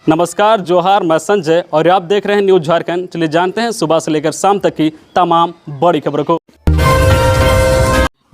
नमस्कार, जोहार, मैं संजय और आप देख रहे हैं न्यूज झारखंड। चलिए जानते हैं सुबह से लेकर शाम तक की तमाम बड़ी खबरों को।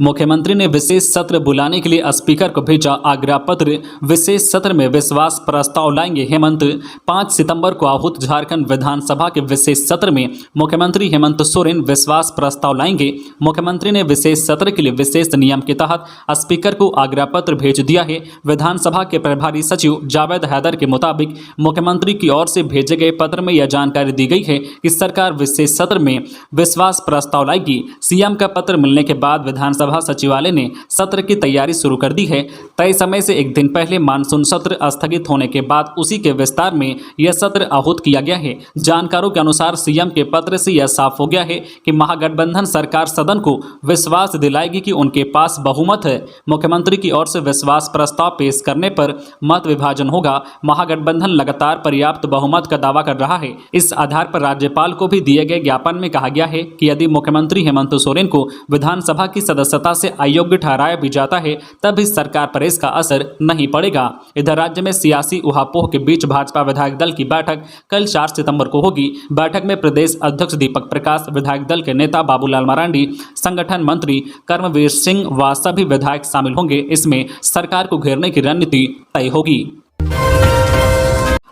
मुख्यमंत्री ने विशेष सत्र बुलाने के लिए स्पीकर को भेजा आग्रह पत्र। विशेष सत्र में विश्वास प्रस्ताव लाएंगे हेमंत। 5 सितंबर को आहूत झारखंड विधानसभा के विशेष सत्र में मुख्यमंत्री हेमंत सोरेन विश्वास प्रस्ताव लाएंगे। मुख्यमंत्री ने विशेष सत्र के लिए विशेष नियम के तहत स्पीकर को आग्रह पत्र भेज दिया है। विधानसभा के प्रभारी सचिव जावेद हैदर के मुताबिक मुख्यमंत्री की ओर से भेजे गए पत्र में यह जानकारी दी गई है कि सरकार विशेष सत्र में विश्वास प्रस्ताव लाएगी। सीएम का पत्र मिलने के बाद विधानसभा सचिवालय ने सत्र की तैयारी शुरू कर दी है। तय समय से एक दिन पहले मानसून सत्र स्थगित होने के बाद उसी के विस्तार में यह सत्र आहूत किया गया है। जानकारों के अनुसार सीएम के पत्र से यह साफ हो गया है कि महागठबंधन सरकार सदन को विश्वास दिलाएगी कि उनके पास बहुमत है। मुख्यमंत्री की ओर से विश्वास प्रस्ताव पेश करने पर मत विभाजन होगा। महागठबंधन लगातार पर्याप्त बहुमत का दावा कर रहा है। इस आधार पर राज्यपाल को भी दिए गए ज्ञापन में कहा गया है कि यदि मुख्यमंत्री हेमंत सोरेन को विधानसभा की सदस्यता से अयोग्य ठहराया भी जाता है तब भी सरकार पर इसका असर नहीं पड़ेगा। इधर राज्य में सियासी उहापोह के बीच भाजपा विधायक दल की बैठक कल 4 सितंबर को होगी। बैठक में प्रदेश अध्यक्ष दीपक प्रकाश, विधायक दल के नेता बाबूलाल मरांडी, संगठन मंत्री कर्मवीर सिंह व सभी विधायक शामिल होंगे। इसमें सरकार को घेरने की रणनीति तय होगी।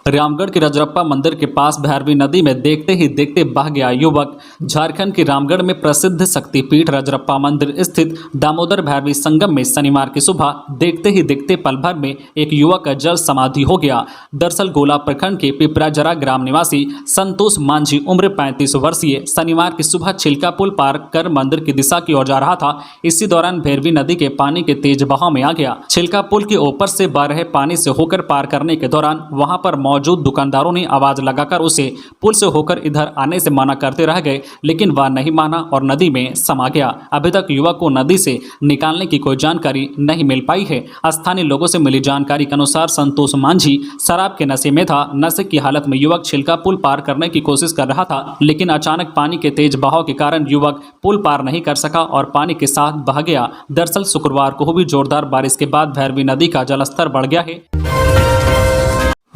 रामगढ़ के रजरप्पा मंदिर के पास भैरवी नदी में देखते ही देखते बह गया युवक। झारखंड के रामगढ़ में प्रसिद्ध शक्तिपीठ रजरप्पा मंदिर स्थित दामोदर भैरवी संगम में शनिवार की सुबह देखते ही देखते पल भर में एक युवक का जल समाधि हो गया। दरअसल गोला प्रखंड के पिपराजरा ग्राम निवासी संतोष मांझी उम्र 35 वर्षीय शनिवार की सुबह छिलका पुल पार कर मंदिर की दिशा की ओर जा रहा था। इसी दौरान भैरवी नदी के पानी के तेज बहाव में आ गया। छिलका पुल के ऊपर से बह रहे पानी से होकर पार करने के दौरान वहां पर मौजूद दुकानदारों ने आवाज लगाकर उसे पुल से होकर इधर आने से मना करते रह गए, लेकिन वह नहीं माना और नदी में समा गया। अभी तक युवक को नदी से निकालने की कोई जानकारी नहीं मिल पाई है। स्थानीय लोगों से मिली जानकारी के अनुसार संतोष मांझी शराब के नशे में था। नशे की हालत में युवक छिलका पुल पार करने की कोशिश कर रहा था, लेकिन अचानक पानी के तेज बहाव के कारण युवक पुल पार नहीं कर सका और पानी के साथ बह गया। दरअसल शुक्रवार को हुई जोरदार बारिश के बाद भैरवी नदी का जलस्तर बढ़ गया है।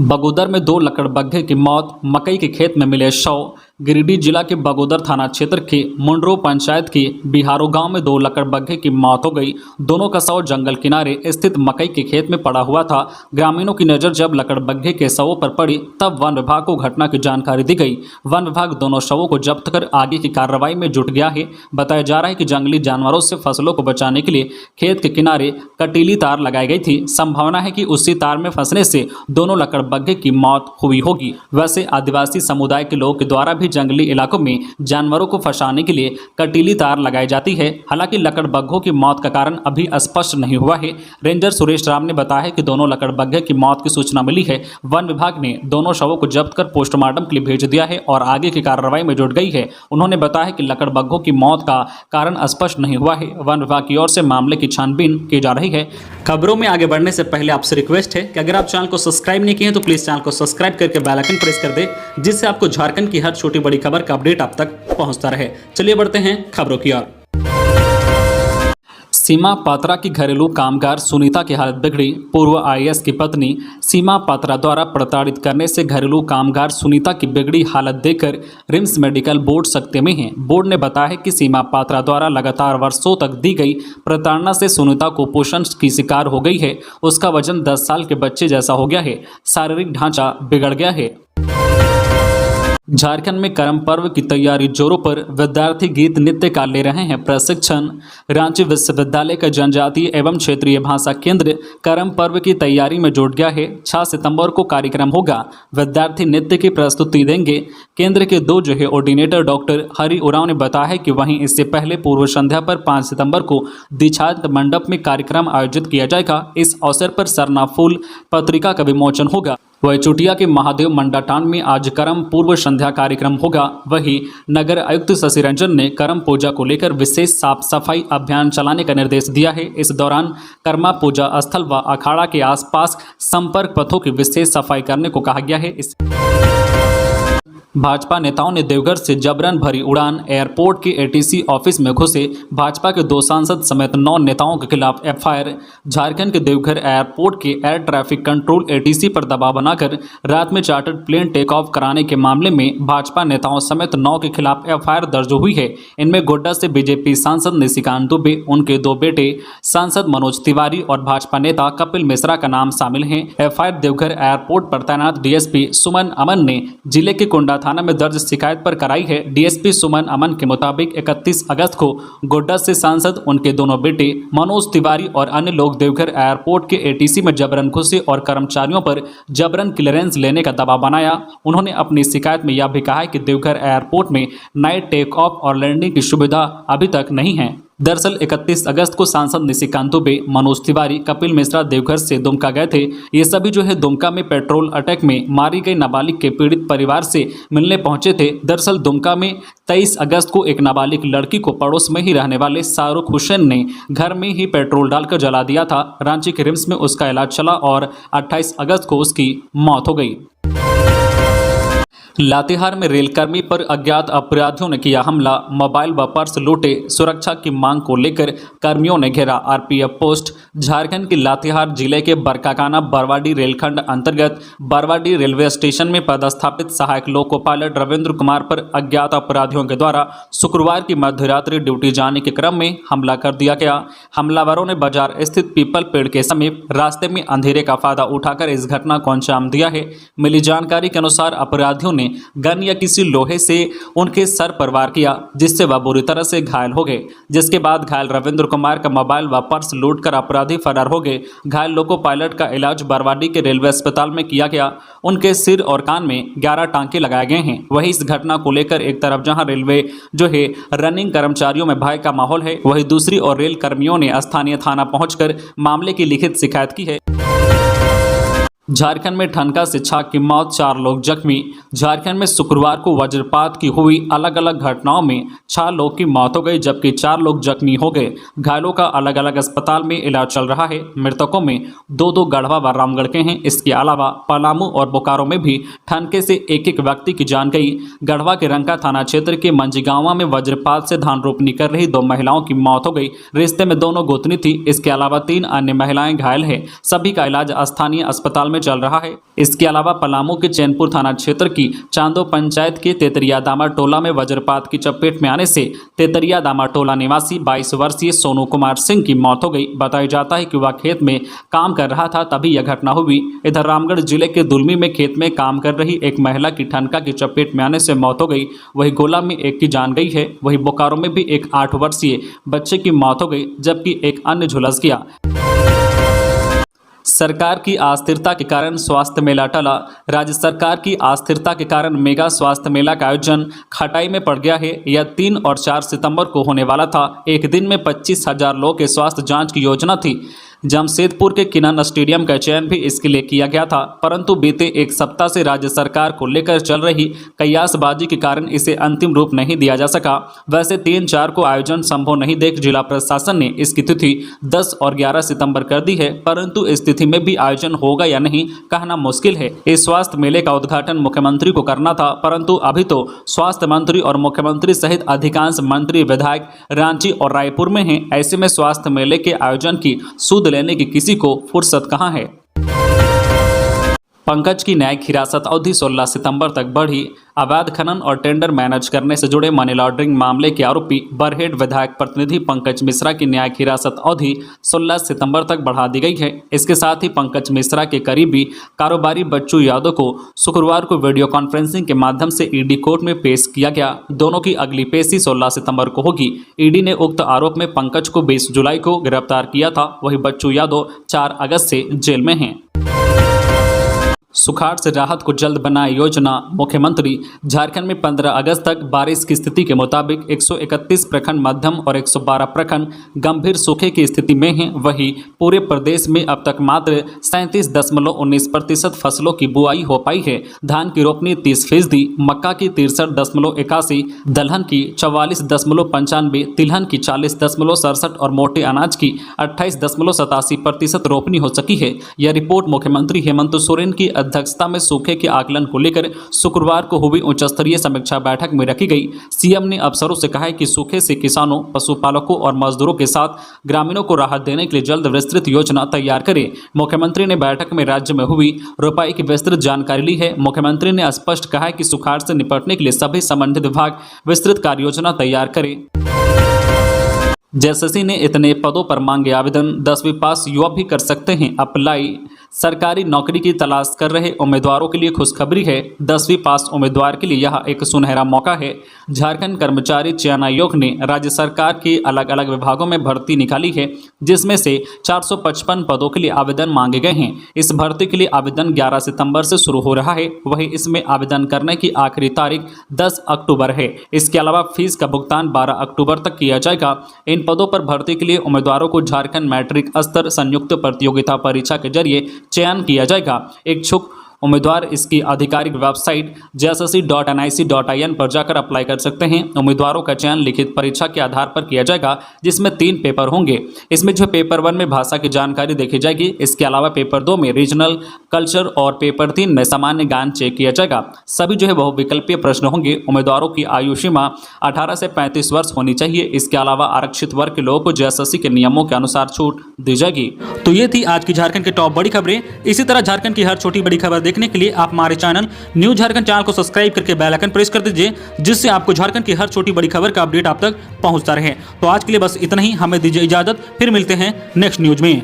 बगोदर में 2 लकड़बग्घे की मौत, मकई के खेत में मिले शव। गिरिडीह जिला के बगोदर थाना क्षेत्र के मुंडरो पंचायत के बिहारो गांव में 2 लकड़बग्घे की मौत हो गई। दोनों का शव जंगल किनारे स्थित मकई के खेत में पड़ा हुआ था। ग्रामीणों की नज़र जब लकड़बग्घे के शवों पर पड़ी तब वन विभाग को घटना की जानकारी दी गई। वन विभाग दोनों शवों को जब्त कर आगे की कार्रवाई में जुट गया है। बताया जा रहा है कि जंगली जानवरों से फसलों को बचाने के लिए खेत के किनारे कटीली तार लगाई गई थी। संभावना है कि उसी तार में फंसने से दोनों लकड़बग्घे की मौत हुई होगी। वैसे आदिवासी समुदाय के लोगों के द्वारा जंगली इलाकों में जानवरों को फंसाने के लिए कटीली तार लगाई जाती है। हालांकि लकड़बग्घों की मौत का कारण अभी स्पष्ट नहीं हुआ है। रेंजर सुरेश राम ने बताया कि दोनों लकड़बग्घे की मौत की सूचना मिली है। वन विभाग ने दोनों शवों को जब्त कर पोस्टमार्टम के लिए भेज दिया है और आगे की कार्रवाई में जुट गई है। उन्होंने बताया कि लकड़बग्घों की मौत का कारण स्पष्ट नहीं हुआ है। वन विभाग की ओर से मामले की छानबीन की जा रही है। खबरों में आगे बढ़ने से पहले आपसे रिक्वेस्ट है कि अगर आप चैनल को सब्सक्राइब नहीं किए हैं तो प्लीज चैनल को सब्सक्राइब करके बेल आइकन प्रेस कर दे, जिससे आपको झारखंड की हर छोटी बड़ी खबर का अपडेट आप तक पहुंचता रहे। चलिए बढ़ते हैं खबरों की ओर। सीमा पात्रा की घरेलू कामगार सुनीता की हालत बिगड़ी। पूर्व आईएएस की पत्नी सीमा पात्रा द्वारा प्रताड़ित करने से घरेलू कामगार सुनीता की बिगड़ी हालत देखकर रिम्स मेडिकल बोर्ड सख्ते में है। बोर्ड ने बताया है कि सीमा पात्रा द्वारा लगातार वर्षों तक दी गई प्रताड़ना से सुनीता कुपोषण की शिकार हो गई है। उसका वजन 10 साल के बच्चे जैसा हो गया है। शारीरिक ढांचा बिगड़ गया है। झारखंड में करम पर्व की तैयारी जोरों पर। विद्यार्थी गीत नृत्य का ले रहे हैं प्रशिक्षण। रांची विश्वविद्यालय का जनजातीय एवं क्षेत्रीय भाषा केंद्र करम पर्व की तैयारी में जुट गया है। 6 सितंबर को कार्यक्रम होगा। विद्यार्थी नृत्य की प्रस्तुति देंगे। केंद्र के 2 ऑर्डिनेटर डॉक्टर हरि उरांव ने बताया है कि वहीं इससे पहले पूर्व संध्या पर 5 सितंबर को दीक्षांत मंडप में कार्यक्रम आयोजित किया जाएगा। इस अवसर पर सरना फूल पत्रिका का विमोचन होगा। वही चुटिया के महादेव मंडाटान में आज करम पूर्व संध्या कार्यक्रम होगा। वहीं नगर आयुक्त शशि रंजन ने करम पूजा को लेकर विशेष साफ सफाई अभियान चलाने का निर्देश दिया है। इस दौरान कर्मा पूजा स्थल व अखाड़ा के आसपास संपर्क पथों की विशेष सफाई करने को कहा गया है। भाजपा नेताओं ने देवघर से जबरन भरी उड़ान, एयरपोर्ट के एटीसी ऑफिस में घुसे। भाजपा के 2 सांसद समेत 9 नेताओं के खिलाफ एफआईआर। झारखंड के देवघर एयरपोर्ट के एयर ट्रैफिक कंट्रोल एटीसी पर दबाव बनाकर रात में चार्टर्ड प्लेन टेक ऑफ कराने के मामले में भाजपा नेताओं समेत 9 के खिलाफ एफआईआर दर्ज हुई है। इनमें गोड्डा से बीजेपी सांसद निशिकांत दुबे, उनके 2 बेटे सांसद मनोज तिवारी और भाजपा नेता कपिल मिश्रा का नाम शामिल है। एफआईआर देवघर एयरपोर्ट पर तैनात डीएसपी सुमन अमन ने जिले के कुंडा थाना में दर्ज शिकायत पर कराई है। डीएसपी सुमन अमन के मुताबिक 31 अगस्त को गोड्डा से सांसद, उनके दोनों बेटे मनोज तिवारी और अन्य लोग देवघर एयरपोर्ट के एटीसी में जबरन घुसे और कर्मचारियों पर जबरन क्लियरेंस लेने का दबाव बनाया। उन्होंने अपनी शिकायत में यह भी कहा है कि देवघर एयरपोर्ट में नाइट टेक ऑफ और लैंडिंग की सुविधा अभी तक नहीं है। दरअसल 31 अगस्त को सांसद निशिकांत दुबे, मनोज तिवारी, कपिल मिश्रा देवघर से दुमका गए थे। ये सभी जो है दुमका में पेट्रोल अटैक में मारी गई नाबालिग के पीड़ित परिवार से मिलने पहुंचे थे। दरअसल दुमका में 23 अगस्त को एक नाबालिग लड़की को पड़ोस में ही रहने वाले शाहरुख हुसैन ने घर में ही पेट्रोल डालकर जला दिया था। रांची के रिम्स में उसका इलाज चला और 28 अगस्त को उसकी मौत हो गई। लातेहार में रेलकर्मी पर अज्ञात अपराधियों ने किया हमला, मोबाइल व पर्स लूटे। सुरक्षा की मांग को लेकर कर्मियों ने घेरा आरपीएफ पोस्ट। झारखंड के लातेहार जिले के बरकाकाना बरवाडी रेलखंड अंतर्गत बरवाडी रेलवे स्टेशन में पदस्थापित सहायक लोको पायलट रविंद्र कुमार पर अज्ञात अपराधियों के द्वारा शुक्रवार की मध्यरात्रि ड्यूटी जाने के क्रम में हमला कर दिया गया। हमलावरों ने बाजार स्थित पीपल पेड़ के समीप रास्ते में अंधेरे का फायदा उठाकर इस घटना को अंजाम दिया है। मिली जानकारी के अनुसार अपराधियों ने गन या किसी लोहे से उनके सर पर वार किया, जिससे वह बुरी तरह से घायल हो गए। जिसके बाद घायल रविंद्र कुमार का मोबाइल व पर्स लूटकर अपराधी फरार हो गए। घायल लोको पायलट का इलाज बरवाडी के रेलवे अस्पताल में किया गया। उनके सिर और कान में 11 टांके लगाए गए हैं। वहीं इस घटना को लेकर एक तरफ जहां रेलवे जो है रनिंग कर्मचारियों में भय का माहौल है, वहीं दूसरी ओर रेल कर्मियों ने स्थानीय थाना पहुंचकर मामले की लिखित शिकायत की है। झारखंड में ठनका से छात्र की मौत, 4 लोग जख्मी। झारखंड में शुक्रवार को वज्रपात की हुई अलग अलग घटनाओं में 6 लोग की मौत हो गई, जबकि 4 लोग जख्मी हो गए। घायलों का अलग अलग अस्पताल में इलाज चल रहा है। मृतकों में 2 गढ़वा व रामगढ़ के हैं। इसके अलावा पलामू और बोकारो में भी ठनके से एक व्यक्ति की जान गई। गढ़वा के रंका थाना क्षेत्र के मंजीगांवा में वज्रपात से धान रोपनी कर रही 2 महिलाओं की मौत हो गई। रिश्ते में दोनों गोतनी थी। इसके अलावा 3 अन्य महिलाएं घायल हैं। सभी का इलाज स्थानीय अस्पताल में चल रहा है। इसके अलावा पलामू के चैनपुर थाना क्षेत्र की चांदो पंचायत के तेतरिया दामा टोला में वज्रपात की चपेट में आने से तेतरिया दामा टोला निवासी 22 वर्षीय सोनू कुमार सिंह की मौत हो गई। बताया जाता है कि वह खेत में काम कर रहा था, तभी यह घटना हुई। इधर रामगढ़ जिले के दुलमी में खेत में काम कर रही एक महिला की ठनका की चपेट में आने से मौत हो गई। वहीं गोला में एक की जान गई है। वहीं बोकारो में भी एक 8 वर्षीय बच्चे की मौत हो गई, जबकि एक अन्य झुलस गया। सरकार की अस्थिरता के कारण स्वास्थ्य मेला टला। राज्य सरकार की अस्थिरता के कारण मेगा स्वास्थ्य मेला का आयोजन खटाई में पड़ गया है। यह 3 और 4 सितंबर को होने वाला था। एक दिन में 25,000 लोगों के स्वास्थ्य जांच की योजना थी। जमशेदपुर के किनन स्टेडियम का चयन भी इसके लिए किया गया था, परंतु बीते एक सप्ताह से राज्य सरकार को लेकर चल रही कयासबाजी के कारण इसे अंतिम रूप नहीं दिया जा सका। वैसे 3-4 को आयोजन संभव नहीं देख जिला प्रशासन ने इसकी तिथि 10 और 11 सितंबर कर दी है, परंतु इस तिथि में भी आयोजन होगा या नहीं कहना मुश्किल है। इस स्वास्थ्य मेले का उद्घाटन मुख्यमंत्री को करना था, परंतु अभी तो स्वास्थ्य मंत्री और मुख्यमंत्री सहित अधिकांश मंत्री विधायक रांची और रायपुर में हैं। ऐसे में स्वास्थ्य मेले के आयोजन की सुध लेने की किसी को फुर्सत कहां है। पंकज की न्यायिक हिरासत अवधि 16 सितंबर तक बढ़ी। अवैध खनन और टेंडर मैनेज करने से जुड़े मनी लॉन्ड्रिंग मामले के आरोपी बरहेट विधायक प्रतिनिधि पंकज मिश्रा की न्यायिक हिरासत अवधि 16 सितंबर तक बढ़ा दी गई है। इसके साथ ही पंकज मिश्रा के करीबी कारोबारी बच्चू यादव को शुक्रवार को वीडियो कॉन्फ्रेंसिंग के माध्यम से ईडी कोर्ट में पेश किया गया। दोनों की अगली पेशी 16 सितंबर को होगी। ईडी ने उक्त आरोप में पंकज को 20 जुलाई को गिरफ्तार किया था। वहीं बच्चू यादव 4 अगस्त से जेल में हैं। सुखाड़ से राहत को जल्द बनाए योजना, मुख्यमंत्री। झारखंड में 15 अगस्त तक बारिश की स्थिति के मुताबिक 131 प्रखंड मध्यम और 112 प्रखंड गंभीर सूखे की स्थिति में हैं। वहीं पूरे प्रदेश में अब तक मात्र 37.19% फसलों की बुआई हो पाई है। धान की रोपनी 30%, मक्का की 63.81%, दलहन की 44.95%, तिलहन की 40.67% और मोटे अनाज की 28.87% रोपनी हो सकी है। यह रिपोर्ट मुख्यमंत्री हेमंत सोरेन की अध्यक्षता में सूखे के आकलन को लेकर शुक्रवार को हुई उच्च स्तरीय समीक्षा बैठक में रखी गई। सीएम ने अफसरों से कहा है कि सूखे से किसानों, पशुपालकों और मजदूरों के साथ ग्रामीणों को राहत देने के लिए जल्द विस्तृत योजना तैयार करें। मुख्यमंत्री ने बैठक में राज्य में हुई रोपाई की विस्तृत जानकारी ली है। मुख्यमंत्री ने स्पष्ट कहा है कि सुखाड़ से निपटने के लिए सभी संबंधित विभाग विस्तृत कार्य योजना तैयार करें। जेएसएससी ने इतने पदों पर मांगे आवेदन, 10वीं पास युवा भी कर सकते हैं अप्लाई। सरकारी नौकरी की तलाश कर रहे उम्मीदवारों के लिए खुशखबरी है। 10वीं पास उम्मीदवार के लिए यह एक सुनहरा मौका है। झारखंड कर्मचारी चयन आयोग ने राज्य सरकार के अलग अलग विभागों में भर्ती निकाली है, जिसमें से 455 पदों के लिए आवेदन मांगे गए हैं। इस भर्ती के लिए आवेदन 11 सितंबर से शुरू हो रहा है। वहीं इसमें आवेदन करने की आखिरी तारीख 10 अक्टूबर है। इसके अलावा फीस का भुगतान 12 अक्टूबर तक किया जाएगा। इन पदों पर भर्ती के लिए उम्मीदवारों को झारखंड मैट्रिक स्तर संयुक्त प्रतियोगिता परीक्षा के जरिए चयन किया जाएगा। इच्छुक उम्मीदवार इसकी आधिकारिक वेबसाइट jssc.nic.in पर जाकर अप्लाई कर सकते हैं। उम्मीदवारों का चयन लिखित परीक्षा के आधार पर किया जाएगा, जिसमें 3 पेपर होंगे। इसमें जो पेपर 1 में भाषा की जानकारी देखी जाएगी। इसके अलावा पेपर 2 में रीजनल कल्चर और पेपर 3 में सामान्य ज्ञान चेक किया जाएगा। सभी जो है बहुविकल्पीय प्रश्न होंगे। उम्मीदवारों की आयु सीमा 18 से 35 वर्ष होनी चाहिए। इसके अलावा आरक्षित वर्ग के लोगों को जेएसएससी के नियमों के अनुसार छूट दी जाएगी। तो ये थी आज की झारखंड की टॉप बड़ी खबरें। इसी तरह झारखंड की हर छोटी बड़ी खबर देखने के लिए आप हमारे चैनल न्यूज झारखंड चैनल को सब्सक्राइब करके बेल आइकन प्रेस कर दीजिए, जिससे आपको झारखंड की हर छोटी बड़ी खबर का अपडेट आप तक पहुंचता रहे। तो आज के लिए बस इतना ही। हमें दीजिए इजाजत, फिर मिलते हैं नेक्स्ट न्यूज में।